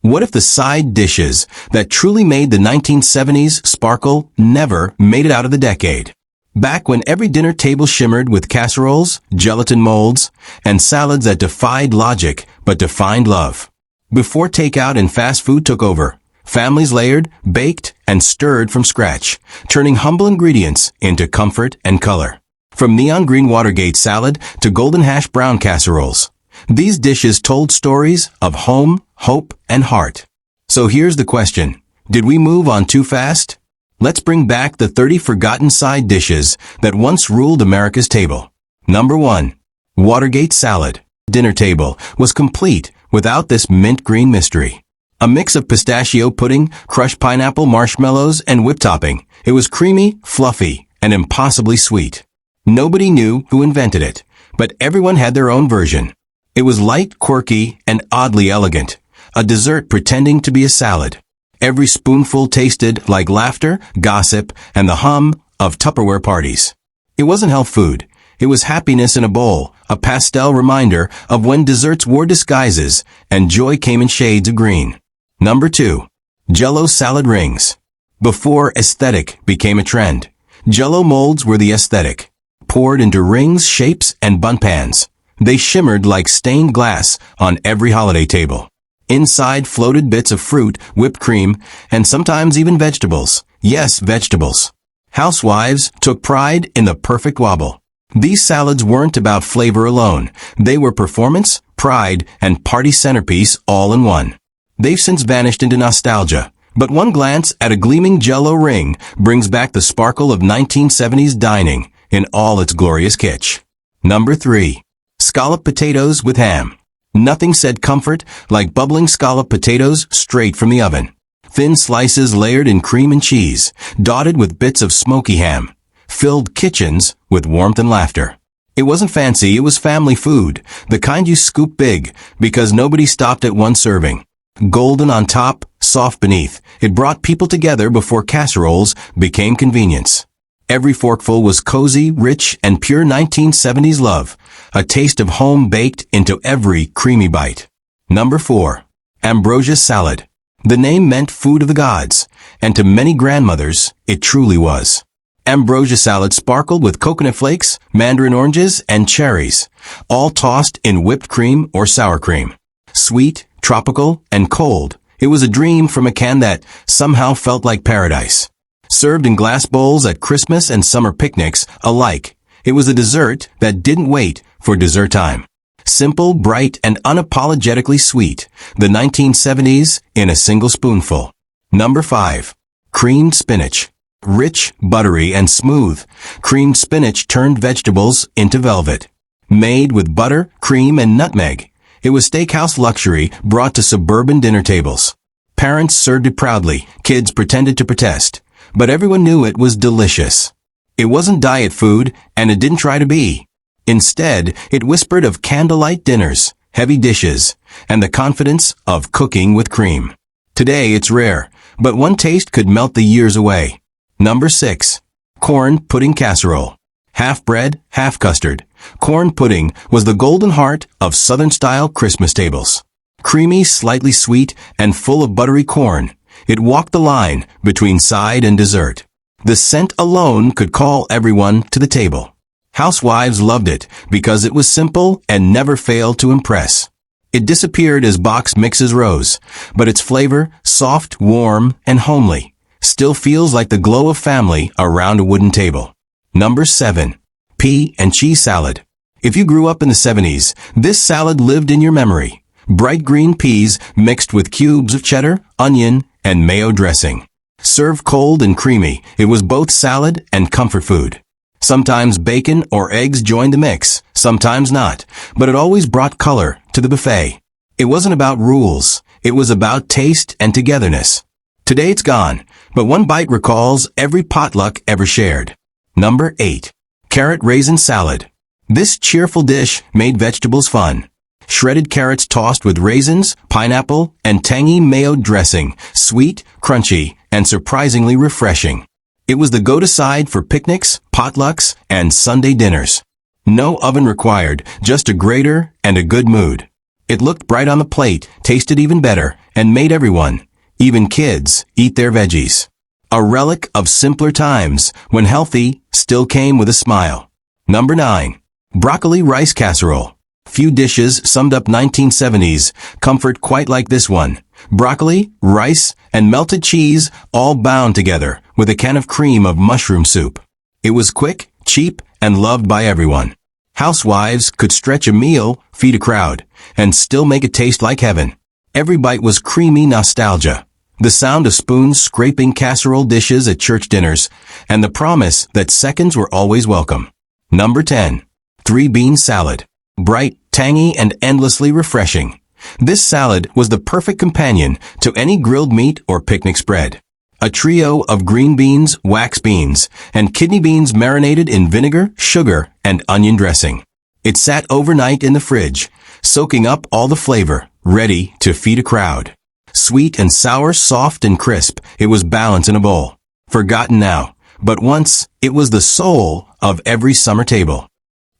What if the side dishes that truly made the 1970s sparkle never made it out of the decade? Back when every dinner table shimmered with casseroles, gelatin molds, and salads that defied logic but defined love. Before takeout and fast food took over, families layered, baked, and stirred from scratch, turning humble ingredients into comfort and color. From neon green Watergate salad to golden hash brown casseroles, these dishes told stories of home, hope, and heart. So here's the question. Did we move on too fast? Let's bring back the 30 forgotten side dishes that once ruled America's table. Number 1. Watergate salad. Dinner table was complete without this mint green mystery. A mix of pistachio pudding, crushed pineapple, marshmallows, and whipped topping. It was creamy, fluffy, and impossibly sweet. Nobody knew who invented it, but everyone had their own version. It was light, quirky, and oddly elegant, a dessert pretending to be a salad. Every spoonful tasted like laughter, gossip, and the hum of Tupperware parties. It wasn't health food. It was happiness in a bowl, a pastel reminder of when desserts wore disguises and joy came in shades of green. Number 2. Jell-O salad rings. Before aesthetic became a trend, Jell-O molds were the aesthetic. Poured into rings, shapes, and bun pans. They shimmered like stained glass on every holiday table. Inside floated bits of fruit, whipped cream, and sometimes even vegetables. Yes, vegetables. Housewives took pride in the perfect wobble. These salads weren't about flavor alone. They were performance, pride, and party centerpiece all in one. They've since vanished into nostalgia, but one glance at a gleaming Jell-O ring brings back the sparkle of 1970s dining in all its glorious kitsch. Number 3. Scalloped potatoes with ham. Nothing said comfort like bubbling scalloped potatoes straight from the oven. Thin slices layered in cream and cheese, dotted with bits of smoky ham, filled kitchens with warmth and laughter. It wasn't fancy, it was family food, the kind you scoop big because nobody stopped at one serving. Golden on top, soft beneath, it brought people together before casseroles became convenience. Every forkful was cozy, rich, and pure 1970s love, a taste of home baked into every creamy bite. Number 4. Ambrosia salad. The name meant food of the gods, and to many grandmothers, it truly was. Ambrosia salad sparkled with coconut flakes, mandarin oranges, and cherries, all tossed in whipped cream or sour cream. Sweet, tropical, and cold, it was a dream from a can that somehow felt like paradise. Served in glass bowls at Christmas and summer picnics alike, it was a dessert that didn't wait for dessert time. Simple, bright, and unapologetically sweet, the 1970s in a single spoonful. Number 5. Creamed spinach. Rich, buttery, and smooth, creamed spinach turned vegetables into velvet. Made with butter, cream, and nutmeg, it was steakhouse luxury brought to suburban dinner tables. Parents served it proudly, kids pretended to protest, but everyone knew it was delicious. It wasn't diet food, and it didn't try to be. Instead, it whispered of candlelight dinners, heavy dishes, and the confidence of cooking with cream. Today it's rare, but one taste could melt the years away. Number 6. Corn pudding casserole. Half bread, half custard. Corn pudding was the golden heart of Southern-style Christmas tables. Creamy, slightly sweet, and full of buttery corn, it walked the line between side and dessert. The scent alone could call everyone to the table. Housewives loved it because it was simple and never failed to impress. It disappeared as box mixes rose, but its flavor, soft, warm, and homely, still feels like the glow of family around a wooden table. Number 7. Pea and cheese salad. If you grew up in the 70s, this salad lived in your memory. Bright green peas mixed with cubes of cheddar, onion, and mayo dressing. Served cold and creamy, it was both salad and comfort food. Sometimes bacon or eggs joined the mix, sometimes not, but it always brought color to the buffet. It wasn't about rules, it was about taste and togetherness. Today it's gone, but one bite recalls every potluck ever shared. Number 8. Carrot raisin salad. This cheerful dish made vegetables fun. Shredded carrots tossed with raisins, pineapple, and tangy mayo dressing, sweet, crunchy, and surprisingly refreshing. It was the go-to side for picnics, potlucks, and Sunday dinners. No oven required, just a grater and a good mood. It looked bright on the plate, tasted even better, and made everyone, even kids, eat their veggies. A relic of simpler times, when healthy still came with a smile. Number 9. Broccoli rice casserole. Few dishes summed up 1970s comfort quite like this one. Broccoli, rice, and melted cheese all bound together with a can of cream of mushroom soup. It was quick, cheap, and loved by everyone. Housewives could stretch a meal, feed a crowd, and still make it taste like heaven. Every bite was creamy nostalgia. The sound of spoons scraping casserole dishes at church dinners, and the promise that seconds were always welcome. Number 10. 3-bean salad. Bright, tangy, and endlessly refreshing. This salad was the perfect companion to any grilled meat or picnic spread. A trio of green beans, wax beans, and kidney beans marinated in vinegar, sugar, and onion dressing. It sat overnight in the fridge, soaking up all the flavor, ready to feed a crowd. Sweet and sour, soft and crisp, it was balance in a bowl. Forgotten now, but once it was the soul of every summer table.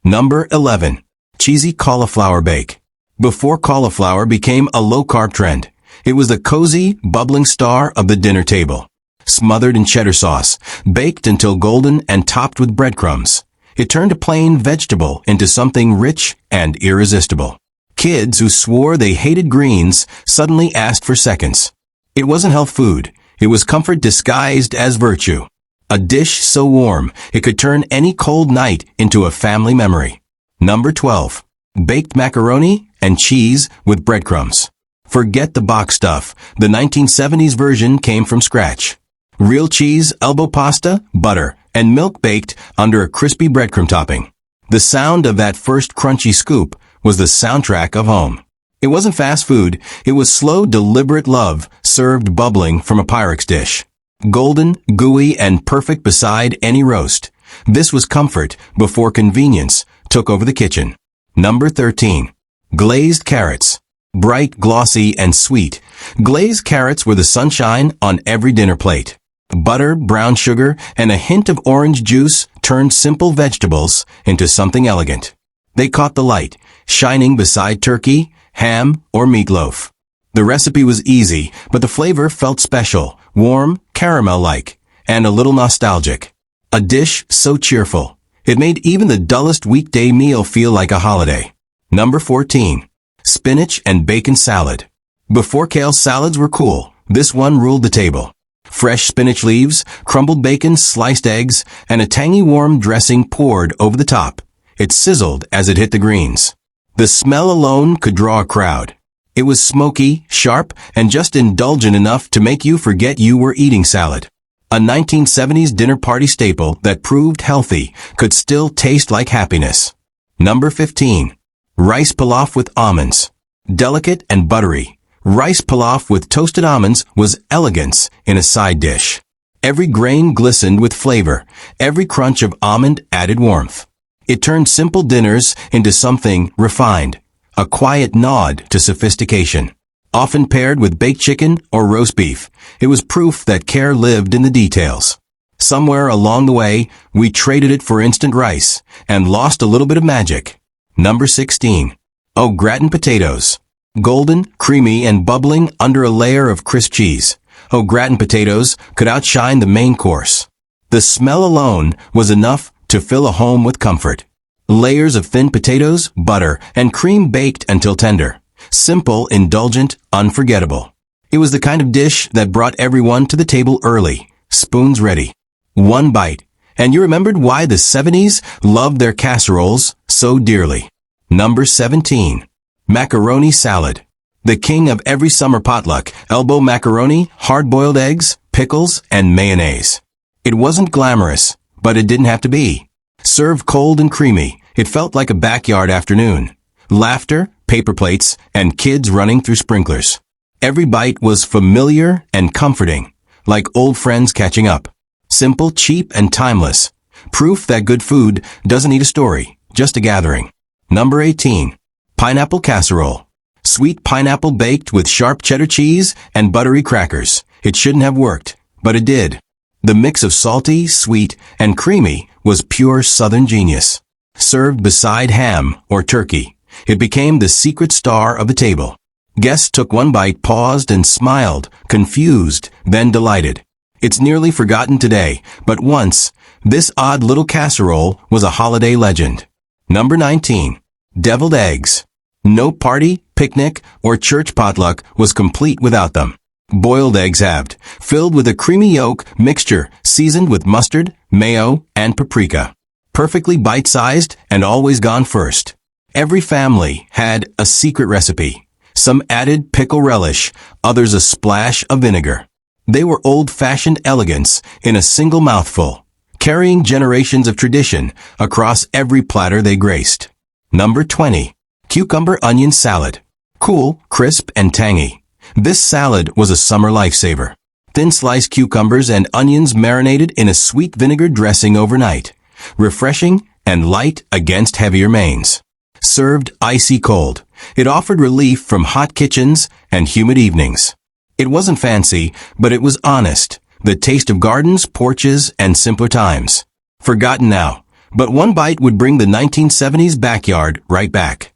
Number 11. Cheesy cauliflower bake. Before cauliflower became a low-carb trend, it was the cozy, bubbling star of the dinner table. Smothered in cheddar sauce, baked until golden and topped with breadcrumbs, it turned a plain vegetable into something rich and irresistible. Kids who swore they hated greens suddenly asked for seconds. It wasn't health food. It was comfort disguised as virtue. A dish so warm, it could turn any cold night into a family memory. Number 12. Baked macaroni and cheese with breadcrumbs. Forget the box stuff. The 1970s version came from scratch. Real cheese, elbow pasta, butter, and milk baked under a crispy breadcrumb topping. The sound of that first crunchy scoop was the soundtrack of home. It wasn't fast food. It was slow, deliberate love served bubbling from a Pyrex dish. Golden, gooey, and perfect beside any roast. This was comfort before convenience took over the kitchen. Number 13. Glazed carrots. Bright, glossy, and sweet. Glazed carrots were the sunshine on every dinner plate. Butter, brown sugar, and a hint of orange juice turned simple vegetables into something elegant. They caught the light, shining beside turkey, ham, or meatloaf. The recipe was easy, but the flavor felt special, warm, caramel-like, and a little nostalgic. A dish so cheerful, it made even the dullest weekday meal feel like a holiday. Number 14. Spinach and bacon salad. Before kale salads were cool, this one ruled the table. Fresh spinach leaves, crumbled bacon, sliced eggs, and a tangy warm dressing poured over the top. It sizzled as it hit the greens. The smell alone could draw a crowd. It was smoky, sharp, and just indulgent enough to make you forget you were eating salad. A 1970s dinner party staple that proved healthy could still taste like happiness. Number 15. Rice pilaf with almonds. Delicate and buttery, rice pilaf with toasted almonds was elegance in a side dish. Every grain glistened with flavor. Every crunch of almond added warmth. It turned simple dinners into something refined, a quiet nod to sophistication. Often paired with baked chicken or roast beef, it was proof that care lived in the details. Somewhere along the way, we traded it for instant rice and lost a little bit of magic. Number 16. Au gratin potatoes. Golden, creamy, and bubbling under a layer of crisp cheese. Au gratin potatoes could outshine the main course. The smell alone was enough to fill a home with comfort. Layers of thin potatoes, butter, and cream baked until tender. Simple, indulgent, unforgettable. It was the kind of dish that brought everyone to the table early, spoons ready. One bite, and you remembered why the 70s loved their casseroles so dearly. Number 17. Macaroni salad. The king of every summer potluck, elbow macaroni, hard-boiled eggs, pickles, and mayonnaise. It wasn't glamorous, but it didn't have to be. Served cold and creamy, it felt like a backyard afternoon. Laughter, paper plates, and kids running through sprinklers. Every bite was familiar and comforting, like old friends catching up. Simple, cheap, and timeless. Proof that good food doesn't need a story, just a gathering. Number 18. Pineapple casserole. Sweet pineapple baked with sharp cheddar cheese and buttery crackers. It shouldn't have worked, but it did. The mix of salty, sweet, and creamy was pure southern genius. Served beside ham or turkey, It became the secret star of the table. Guests took one bite, paused, and smiled, confused, then delighted. It's nearly forgotten today, but once, this odd little casserole was a holiday legend. Number 19. Deviled eggs. No party, picnic, or church potluck was complete without them. Boiled eggs halved, filled with a creamy yolk mixture seasoned with mustard, mayo, and paprika. Perfectly bite-sized and always gone first. Every family had a secret recipe. Some added pickle relish, others a splash of vinegar. They were old-fashioned elegance in a single mouthful, carrying generations of tradition across every platter they graced. Number 20. Cucumber onion salad. Cool, crisp, and tangy. This salad was a summer lifesaver. Thin sliced cucumbers and onions marinated in a sweet vinegar dressing overnight. Refreshing and light against heavier mains. Served icy cold, it offered relief from hot kitchens and humid evenings. It wasn't fancy, but it was honest. The taste of gardens, porches, and simpler times. Forgotten now, but one bite would bring the 1970s backyard right back.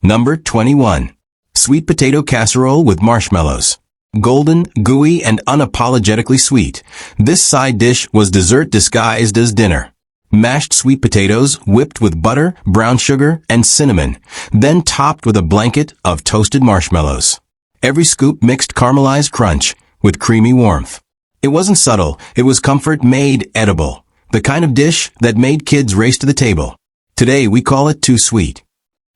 Number 21. Sweet potato casserole with marshmallows. Golden, gooey, and unapologetically sweet, this side dish was dessert disguised as dinner. Mashed sweet potatoes whipped with butter, brown sugar, and cinnamon, then topped with a blanket of toasted marshmallows. Every scoop mixed caramelized crunch with creamy warmth. It wasn't subtle, it was comfort made edible, the kind of dish that made kids race to the table. Today we call it too sweet.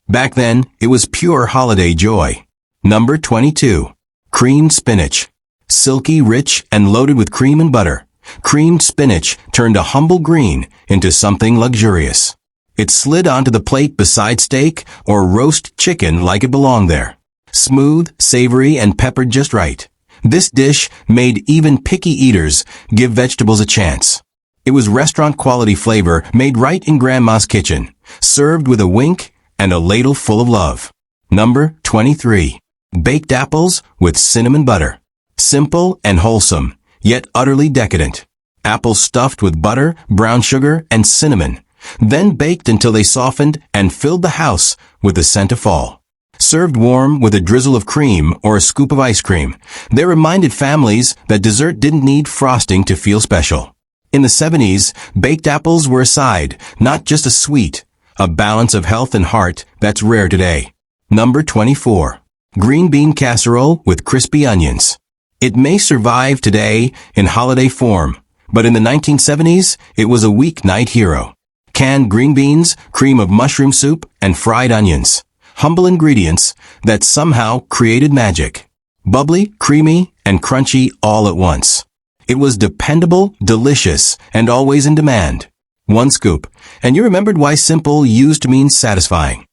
Back then, it was pure holiday joy. Number 22. Creamed spinach. Silky, rich, and loaded with cream and butter. Creamed spinach turned a humble green into something luxurious. It slid onto the plate beside steak or roast chicken like it belonged there. Smooth, savory, and peppered just right. This dish made even picky eaters give vegetables a chance. It was restaurant-quality flavor made right in Grandma's kitchen, served with a wink and a ladle full of love. Number 23. Baked apples with cinnamon butter. Simple and wholesome, yet utterly decadent. Apples stuffed with butter, brown sugar, and cinnamon, then baked until they softened and filled the house with the scent of fall. Served warm with a drizzle of cream or a scoop of ice cream, they reminded families that dessert didn't need frosting to feel special. In the 70s, baked apples were a side, not just a sweet, a balance of health and heart that's rare today. Number 24. Green bean casserole with crispy onions. It may survive today in holiday form, but in the 1970s, it was a weeknight hero. Canned green beans, cream of mushroom soup, and fried onions. Humble ingredients that somehow created magic. Bubbly, creamy, and crunchy all at once. It was dependable, delicious, and always in demand. One scoop, and you remembered why simple used to mean satisfying.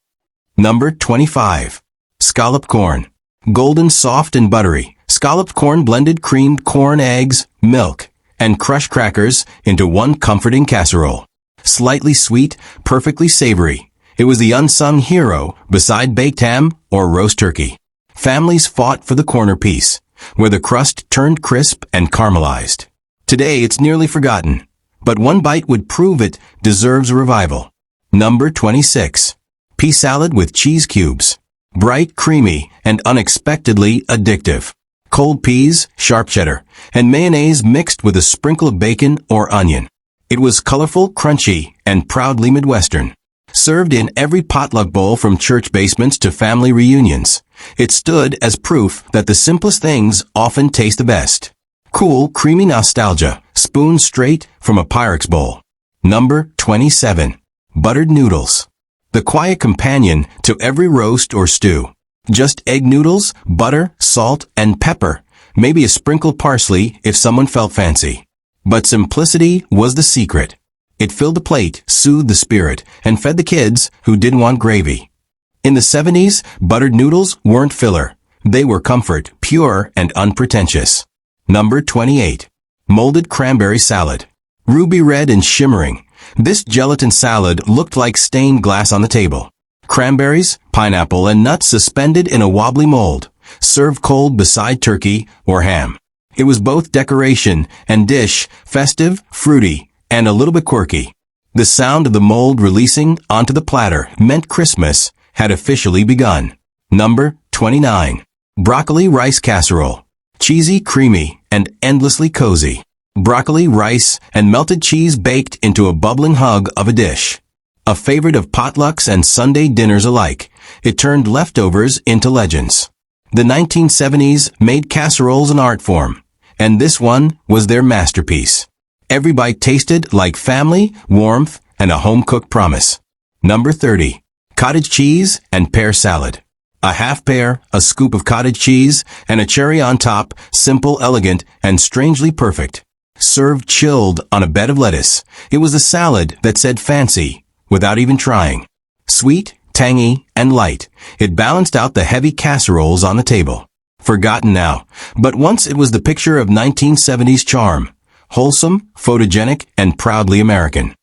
Number 25. Scalloped corn. Golden, soft, and buttery. Scalloped corn blended creamed corn, eggs, milk, and crushed crackers into one comforting casserole. Slightly sweet, perfectly savory. It was the unsung hero beside baked ham or roast turkey. Families fought for the corner piece, where the crust turned crisp and caramelized. Today it's nearly forgotten, but one bite would prove it deserves a revival. Number 26. Pea salad with cheese cubes. Bright, creamy, and unexpectedly addictive. Cold peas, sharp cheddar, and mayonnaise mixed with a sprinkle of bacon or onion. It was colorful, crunchy, and proudly Midwestern. Served in every potluck bowl from church basements to family reunions, it stood as proof that the simplest things often taste the best. Cool, creamy nostalgia, spooned straight from a Pyrex bowl. Number 27. Buttered noodles. The quiet companion to every roast or stew. Just egg noodles, butter, salt, and pepper, maybe a sprinkled parsley if someone felt fancy. But simplicity was the secret. It filled the plate, soothed the spirit, and fed the kids who didn't want gravy. In the 70s, buttered noodles weren't filler. They were comfort, pure and unpretentious. Number 28. Molded cranberry salad. Ruby red and shimmering, this gelatin salad looked like stained glass on the table. Cranberries, pineapple, and nuts suspended in a wobbly mold, served cold beside turkey or ham. It was both decoration and dish, festive, fruity, and a little bit quirky. The sound of the mold releasing onto the platter meant Christmas had officially begun. Number 29. Broccoli rice casserole. Cheesy, creamy, and endlessly cozy. Broccoli, rice, and melted cheese baked into a bubbling hug of a dish. A favorite of potlucks and Sunday dinners alike, it turned leftovers into legends. The 1970s made casseroles an art form, and this one was their masterpiece. Every bite tasted like family, warmth, and a home-cooked promise. Number 30. Cottage cheese and pear salad. A half pear, a scoop of cottage cheese, and a cherry on top, simple, elegant, and strangely perfect. Served chilled on a bed of lettuce, it was a salad that said fancy, without even trying. Sweet, tangy, and light, it balanced out the heavy casseroles on the table. Forgotten now, but once it was the picture of 1970s charm. Wholesome, photogenic, and proudly American.